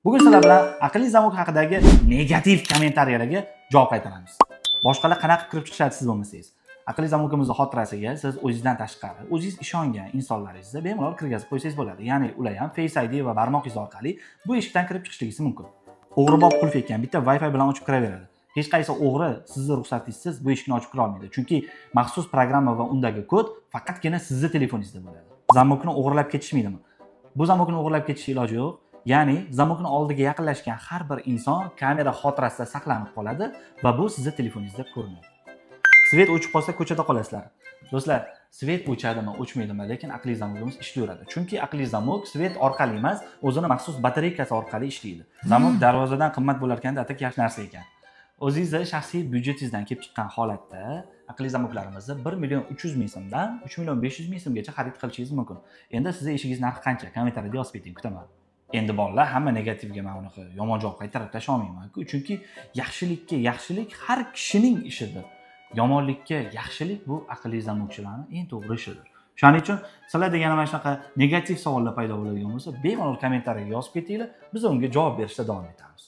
Bugun sizlar bilan aqlli zamok haqidagi negativ kommentariyalarga javob qaytaramiz. Boshqalar qanaqa kirib chiqishadi siz bo'lmasangiz. Aqlli zamokimizning xotirasiga siz o'zingizdan tashqari, o'zingiz ishongan insonlaringizni bemalol kirgizib qo'ysangiz bo'ladi. Ya'ni ular ham Face ID va barmoq izi orqali bu eshikdan kirib chiqishligi mumkin. O'g'ribob qulf ekan, bitta Wi-Fi bilan ochib kiraveradi. Hech qaysi o'g'ri sizni ruxsatingizsiz bu eshikni ochib kira olmaydi. Chunki maxsus programma va undagi kod faqatgina sizning telefoningizda bo'ladi. Zamokni o'g'irlab ketishmaydimi? Bu zamokni o'g'irlab ketish iloji yo'q. Ya'ni zamokning oldiga yaqinlashgan har bir inson kamera xotirasida saqlanib qoladi va bu sizning telefoningizda ko'rinadi. Svet o'chib qolsa ko'chada qolasizlar. Do'stlar, svet o'chadimi, o'chmaydimi, lekin aqlli zamogimiz ishlayveradi. Chunki aqlli zamok svet orqali emas, o'zini maxsus batareykasi orqali ishlaydi. Zamok darvozadan qimmat bo'lar ekan, atak yaxshi narsa ekan. O'zingizning shaxsiy byudjetingizdan kelib chiqqan holatda aqlli zamoklarimizni 1.300.000 so'mdan 3.500.000 so'mgacha xarid qilishingiz mumkin. Endi sizning eshingiz narxi qancha? Kommentariyada yozib keting, kutaman. Endi bolalar hamma negativga men unaqa yomon javob qaytarib tasha olmayman-ku, chunki yaxshilikka yaxshilik har kishining ishidir. Yomonlikka yaxshilik bu aqlli zamokchilarning eng to'g'ri ishidir. Shuning uchun sizlarda yana mana shunaqa negativ savollar paydo bo'ladigan bo'lsa, bemalol kommentariyaga yozib ketinglar, biz unga javob berishda davom etamiz.